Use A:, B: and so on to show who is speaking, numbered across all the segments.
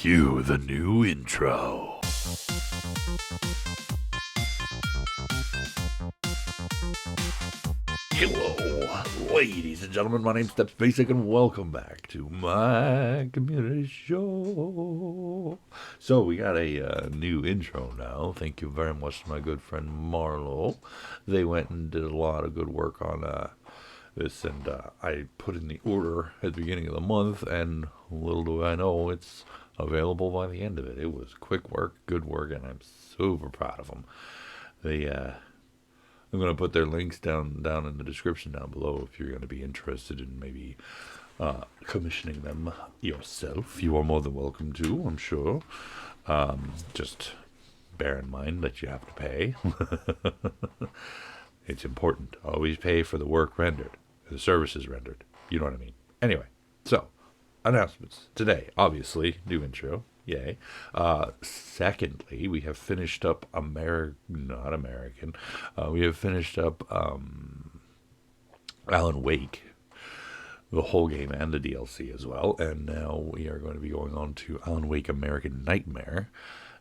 A: Cue the new intro. Hello, ladies and gentlemen. My name's Stepsbasic, and welcome back to my community show. So we got a new intro now. Thank you very much to my good friend Marlo. They went and did a lot of good work on this, and I put in the order at the beginning of the month, and little do I know it's available by the end of it. It was quick work, good work, and I'm super proud of them. I'm going to put their links down in the description down below if you're going to be interested in maybe commissioning them yourself. You are more than welcome to, I'm sure. Just bear in mind that you have to pay. It's important. Always pay for the work rendered, the services rendered. You know what I mean? Anyway, so announcements today. Obviously, new intro. Yay. Secondly, we have finished up we have finished up Alan Wake, the whole game and the DLC as well. And now we are going to be going on to Alan Wake American Nightmare.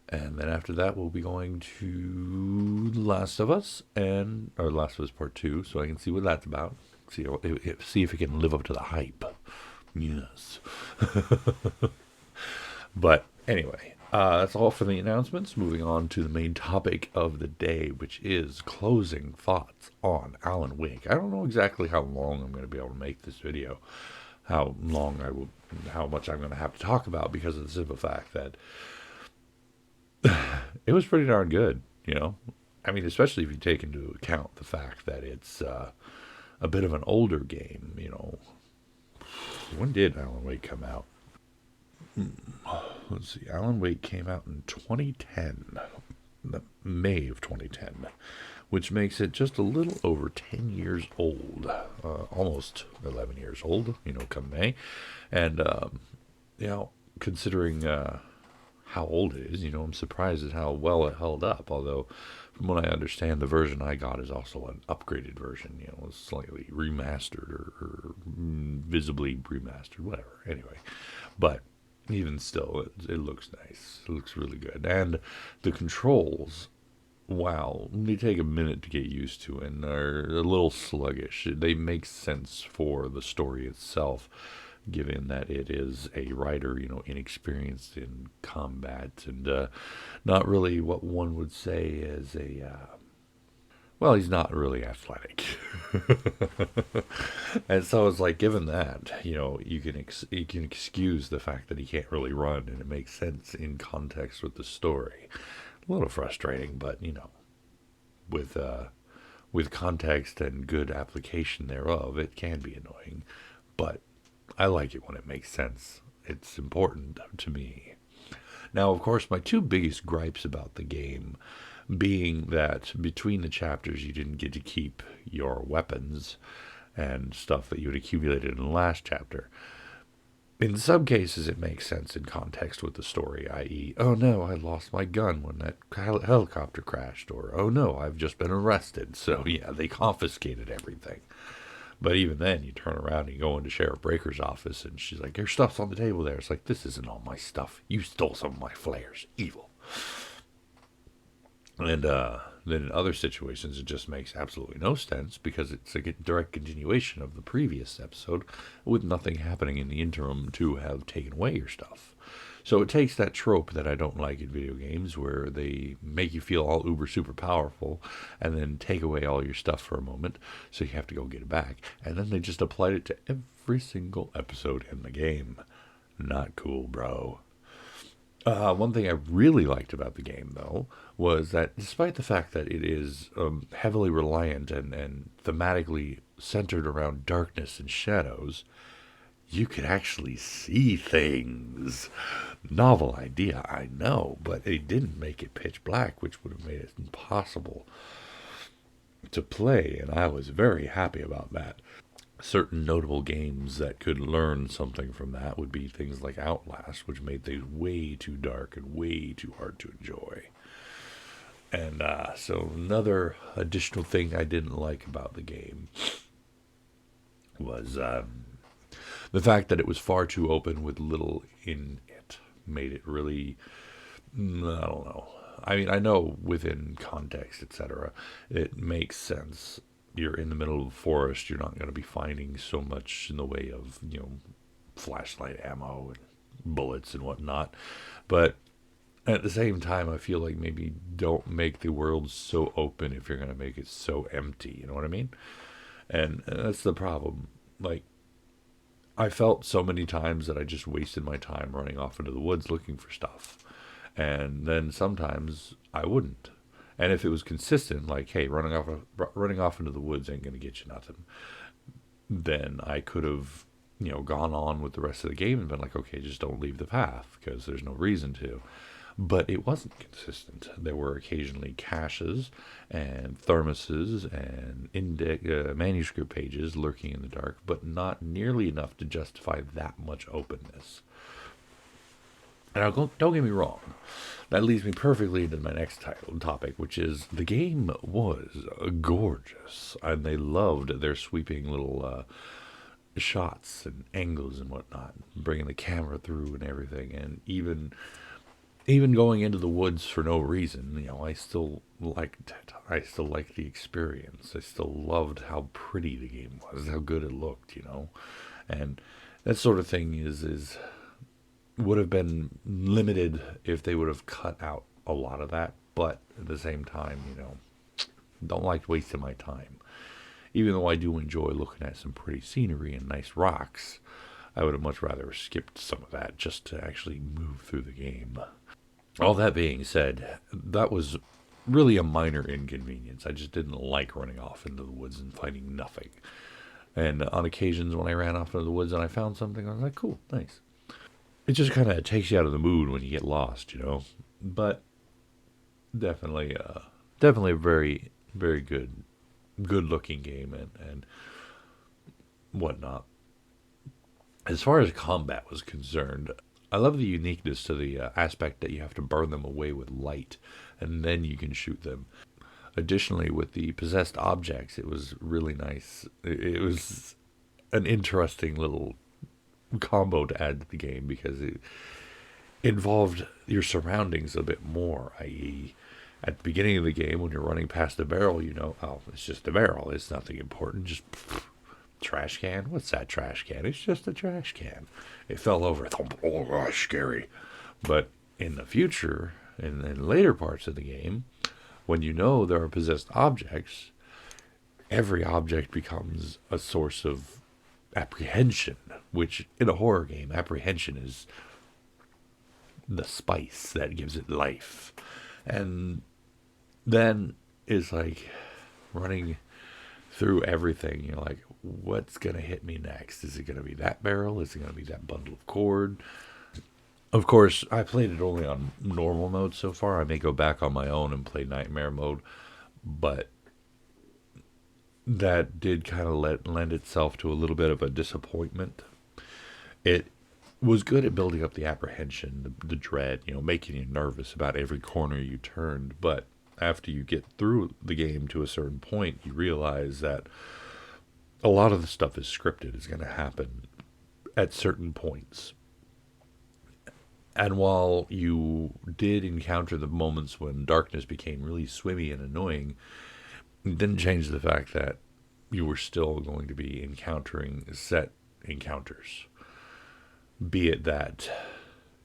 A: And then after that, we'll be going to Last of Us Last of Us Part 2, so I can see what that's about. See if it can live up to the hype. Yes. But anyway, that's all for the announcements. Moving on to the main topic of the day, which is closing thoughts on Alan Wake. I don't know exactly how long I'm going to be able to make this video, how much I'm going to have to talk about, because of the simple fact that it was pretty darn good, you know. I mean, especially if you take into account the fact that it's a bit of an older game, you know. When did Alan Wake come out? Let's see. Alan Wake came out in 2010, May of 2010, which makes it just a little over 10 years old, almost 11 years old, you know, come May. And, you know, considering how old it is, you know, I'm surprised at how well it held up, although from what I understand, the version I got is also an upgraded version, you know, slightly remastered or visibly remastered, whatever, anyway. But even still, it looks nice. It looks really good. And the controls, wow, they take a minute to get used to and are a little sluggish. They make sense for the story itself, given that it is a writer, you know, inexperienced in combat and not really what one would say is well, he's not really athletic. And so it's like, given that, you know, you can excuse the fact that he can't really run, and it makes sense in context with the story. A little frustrating, but, you know, with context and good application thereof, it can be annoying. But I like it when it makes sense. It's important to me. Now, of course, my two biggest gripes about the game being that between the chapters you didn't get to keep your weapons and stuff that you had accumulated in the last chapter. In some cases, it makes sense in context with the story, i.e., oh no, I lost my gun when that helicopter crashed, or oh no, I've just been arrested, so yeah, they confiscated everything. But even then, you turn around and you go into Sheriff Breaker's office, and she's like, your stuff's on the table there. It's like, this isn't all my stuff. You stole some of my flares. Evil. And then in other situations, it just makes absolutely no sense, because it's a direct continuation of the previous episode, with nothing happening in the interim to have taken away your stuff. So it takes that trope that I don't like in video games, where they make you feel all uber super powerful and then take away all your stuff for a moment, so you have to go get it back. And then they just applied it to every single episode in the game. Not cool, bro. One thing I really liked about the game, though, was that despite the fact that it is heavily reliant and thematically centered around darkness and shadows, you could actually see things. Novel idea, I know, but it didn't make it pitch black, which would have made it impossible to play, and I was very happy about that. Certain notable games that could learn something from that would be things like Outlast, which made things way too dark and way too hard to enjoy. And so another additional thing I didn't like about the game was the fact that it was far too open with little in it. made it really, I don't know. I mean, I know within context, etc., it makes sense. You're in the middle of a forest. You're not going to be finding so much in the way of, flashlight ammo and bullets and whatnot. But at the same time, I feel like maybe don't make the world so open if you're going to make it so empty. You know what I mean? And that's the problem. Like, I felt so many times that I just wasted my time running off into the woods looking for stuff. And then sometimes I wouldn't. And if it was consistent, like, hey, running off into the woods ain't going to get you nothing, then I could have, gone on with the rest of the game and been like, okay, just don't leave the path because there's no reason to. But it wasn't consistent. There were occasionally caches and thermoses and manuscript pages lurking in the dark, but not nearly enough to justify that much openness. And don't get me wrong, that leads me perfectly into my next topic, which is the game was gorgeous, and they loved their sweeping little shots and angles and whatnot, bringing the camera through and everything, and even going into the woods for no reason, I still liked it. I still liked the experience. I still loved how pretty the game was, how good it looked, and that sort of thing is would have been limited if they would have cut out a lot of that. But at the same time, don't like wasting my time. Even though I do enjoy looking at some pretty scenery and nice rocks, I would have much rather skipped some of that just to actually move through the game. All that being said, that was really a minor inconvenience. I just didn't like running off into the woods and finding nothing. And on occasions when I ran off into the woods and I found something, I was like, cool, nice. It just kind of takes you out of the mood when you get lost, But definitely a very, very good looking game and whatnot. As far as combat was concerned, I love the uniqueness to the aspect that you have to burn them away with light, and then you can shoot them. Additionally, with the possessed objects, it was really nice. It was an interesting little combo to add to the game because it involved your surroundings a bit more, i.e., at the beginning of the game when you're running past a barrel, oh, it's just a barrel. It's nothing important. Just trash can? What's that trash can? It's just a trash can. It fell over. Oh, gosh, scary. But in the future, in later parts of the game, when there are possessed objects, every object becomes a source of apprehension, which in a horror game, apprehension is the spice that gives it life. And then it's like running through everything. You're like, what's going to hit me next? Is it going to be that barrel? Is it going to be that bundle of cord? Of course, I played it only on normal mode so far. I may go back on my own and play nightmare mode, but that did kind of lend itself to a little bit of a disappointment. It was good at building up the apprehension, the dread, making you nervous about every corner you turned. But after you get through the game to a certain point, you realize that a lot of the stuff is scripted. It's going to happen at certain points. And while you did encounter the moments when darkness became really swimmy and annoying, it didn't change the fact that you were still going to be encountering set encounters. Be it that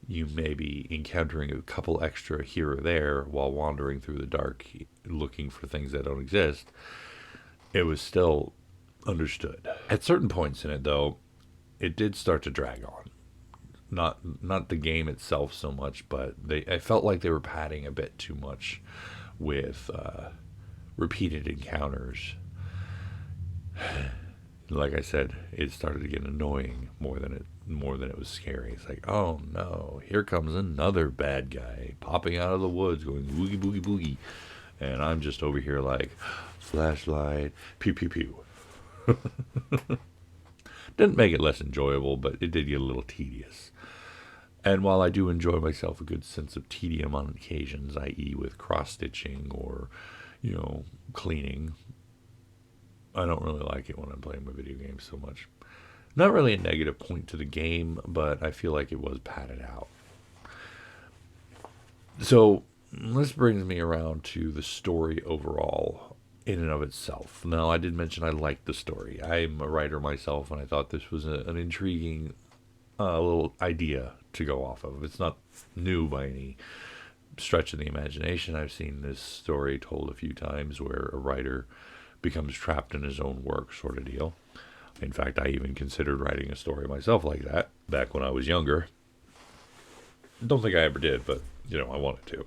A: you may be encountering a couple extra here or there while wandering through the dark looking for things that don't exist, it was still understood. At certain points in it, though, it did start to drag on. Not the game itself so much, but I felt like they were padding a bit too much with repeated encounters. Like I said, it started to get annoying more than it was scary. It's like, oh no, here comes another bad guy popping out of the woods going boogie boogie boogie, and I'm just over here like flashlight, pew pew pew. Didn't make it less enjoyable, but it did get a little tedious. And while I do enjoy myself a good sense of tedium on occasions, i.e. with cross-stitching or, cleaning, I don't really like it when I'm playing my video games so much. Not really a negative point to the game, but I feel like it was padded out. So this brings me around to the story overall in and of itself. Now, I did mention I liked the story. I'm a writer myself, and I thought this was an intriguing little idea to go off of. It's not new by any stretch of the imagination. I've seen this story told a few times where a writer becomes trapped in his own work, sort of deal. In fact, I even considered writing a story myself like that back when I was younger. Don't think I ever did, but I wanted to.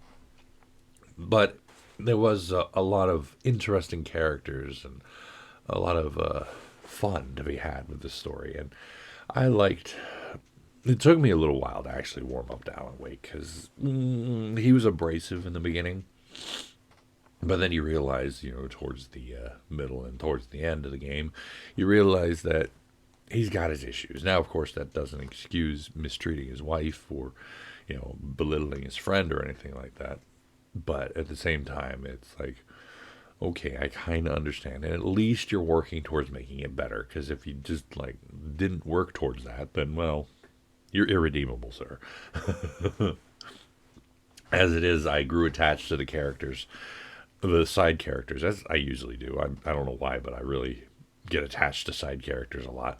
A: But there was a lot of interesting characters and a lot of fun to be had with this story, and I liked. It took me a little while to actually warm up to Alan Wake because he was abrasive in the beginning, but then you realize, towards the middle and towards the end of the game, you realize that he's got his issues. Now, of course, that doesn't excuse mistreating his wife or, belittling his friend or anything like that. But at the same time, it's like, okay, I kind of understand. And at least you're working towards making it better. Because if you just, didn't work towards that, then, well, you're irredeemable, sir. As it is, I grew attached to the characters, the side characters, as I usually do. I don't know why, but I really get attached to side characters a lot.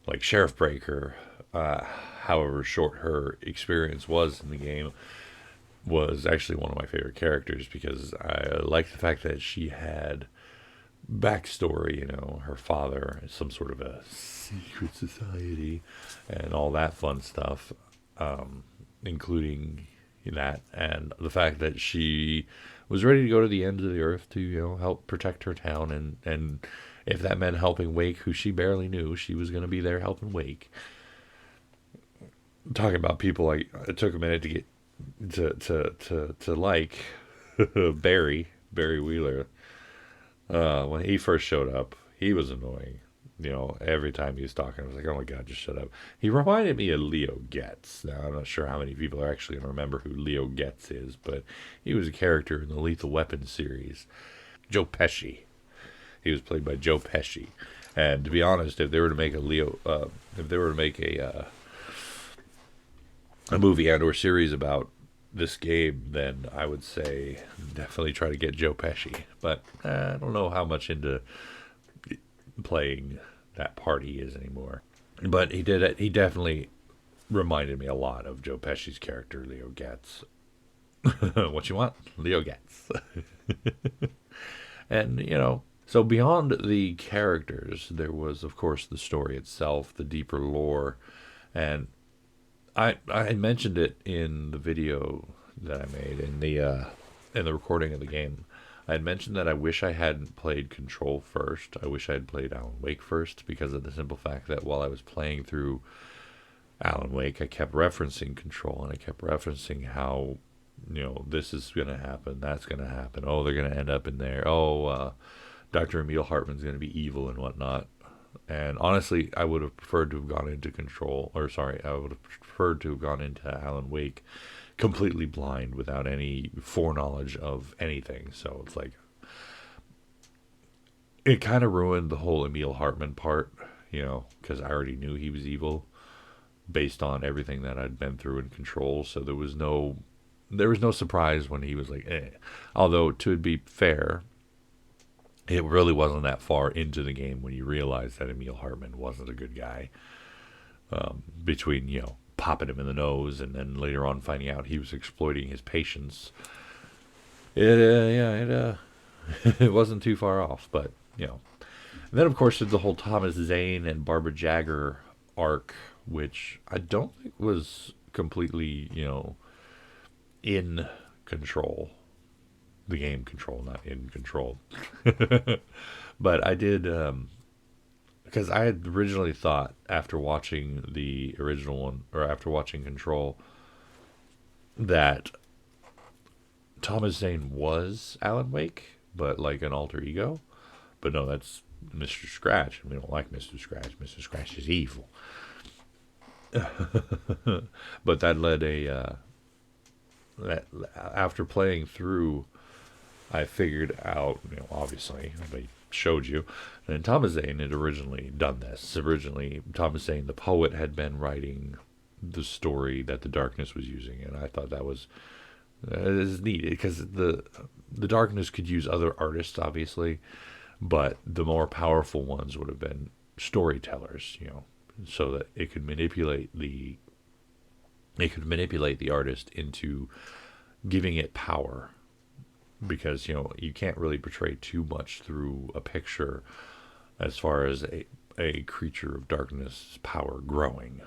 A: Like Sheriff Breaker, however short her experience was in the game, was actually one of my favorite characters because I like the fact that she had backstory, her father, some sort of a secret society, and all that fun stuff, including that, and the fact that she was ready to go to the ends of the earth to, help protect her town, and if that meant helping Wake, who she barely knew, she was going to be there helping Wake. Talking about people, it took a minute to get to like Barry Wheeler. When he first showed up, he was annoying. Every time he was talking, I was like, oh my God, just shut up. He reminded me of Leo Getz. Now, I'm not sure how many people are actually going to remember who Leo Getz is, but he was a character in the Lethal Weapon series. Joe Pesci. He was played by Joe Pesci. And to be honest, if they were to make a movie and or series about this game, then I would say definitely try to get Joe Pesci. But I don't know how much into playing that part he is anymore. But he did it. He definitely reminded me a lot of Joe Pesci's character, Leo Getz. What you want? Leo Getz. And, so beyond the characters, there was, of course, the story itself, the deeper lore. And I mentioned it in the video that I made, in the recording of the game. I had mentioned that I wish I hadn't played Control first. I wish I had played Alan Wake first, because of the simple fact that while I was playing through Alan Wake, I kept referencing Control, and I kept referencing how, this is going to happen, that's going to happen, oh, they're going to end up in there, Dr. Emil Hartman's going to be evil and whatnot. And honestly, I would have preferred to have gone into I would have preferred to have gone into Alan Wake completely blind without any foreknowledge of anything. So it's like, it kind of ruined the whole Emil Hartman part, because I already knew he was evil based on everything that I'd been through in Control. So there was no surprise when he was like, eh. Although, to be fair, it really wasn't that far into the game when you realize that Emil Hartman wasn't a good guy. Between, popping him in the nose and then later on finding out he was exploiting his patients. It wasn't too far off, but, And then, of course, there's the whole Thomas Zane and Barbara Jagger arc, which I don't think was completely, in Control. The game Control, not in Control. But I did, because I had originally thought, after watching the original one, or after watching Control, that Thomas Zane was Alan Wake, but like an alter ego. But no, that's Mr. Scratch, and we don't like Mr. Scratch. Mr. Scratch is evil. But that led that after playing through, I figured out, obviously, I showed you, and Thomas Zane had originally done this. Originally, Thomas Zane, the poet, had been writing the story that the darkness was using, and I thought that was This is neat because the darkness could use other artists, obviously, but the more powerful ones would have been storytellers, so that it could manipulate the artist into giving it power, because you can't really portray too much through a picture as far as a creature of darkness power growing.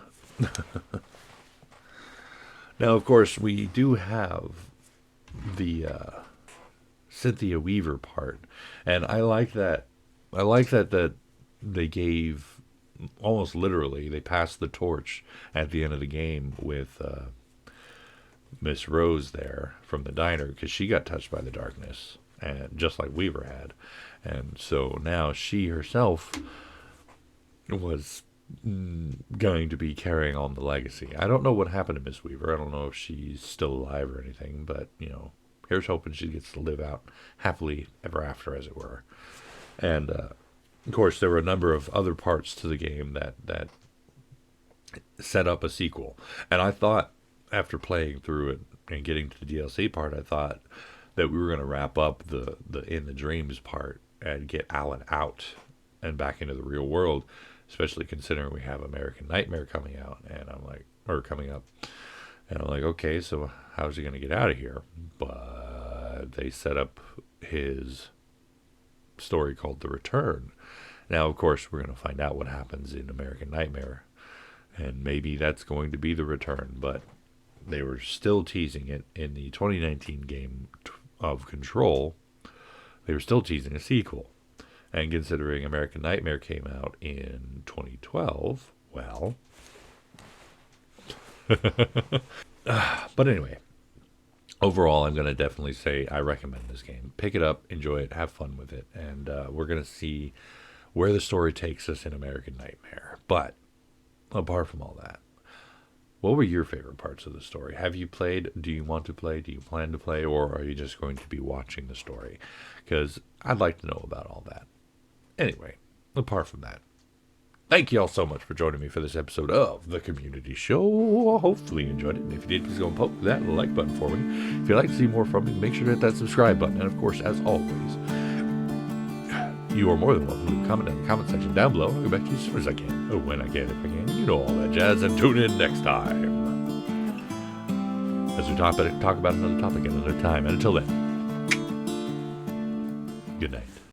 A: Now, of course, we do have the Cynthia Weaver part, and I like that. That they gave, almost literally, they passed the torch at the end of the game with Miss Rose there from the diner, because she got touched by the darkness, and just like Weaver had, and so now she herself was going to be carrying on the legacy. I don't know what happened to Miss Weaver. I don't know if she's still alive or anything, but here's hoping she gets to live out happily ever after, as it were. And of course, there were a number of other parts to the game that set up a sequel. And I thought, after playing through it and getting to the DLC part, I thought that we were going to wrap up the In the Dreams part and get Alan out and back into the real world, especially considering we have American Nightmare coming out, and coming up. And I'm like, okay, so how's he going to get out of here? But they set up his story called The Return. Now, of course, we're going to find out what happens in American Nightmare, and maybe that's going to be The Return, but they were still teasing it in the 2019 game of Control. They were still teasing a sequel. And considering American Nightmare came out in 2012, well... but anyway, overall, I'm going to definitely say I recommend this game. Pick it up, enjoy it, have fun with it, and we're going to see where the story takes us in American Nightmare. But apart from all that, what were your favorite parts of the story? Have you played? Do you want to play? Do you plan to play? Or are you just going to be watching the story? Because I'd like to know about all that. Anyway, apart from that, thank you all so much for joining me for this episode of The Community Show. Hopefully you enjoyed it. And if you did, please go and poke that like button for me. If you'd like to see more from me, make sure to hit that subscribe button. And of course, as always, you are more than welcome to leave a comment in the comment section down below. I'll get back to you as soon as I can. Or when I can, if I can. You know all that jazz. And tune in next time as we talk about another topic at another time. And until then, good night.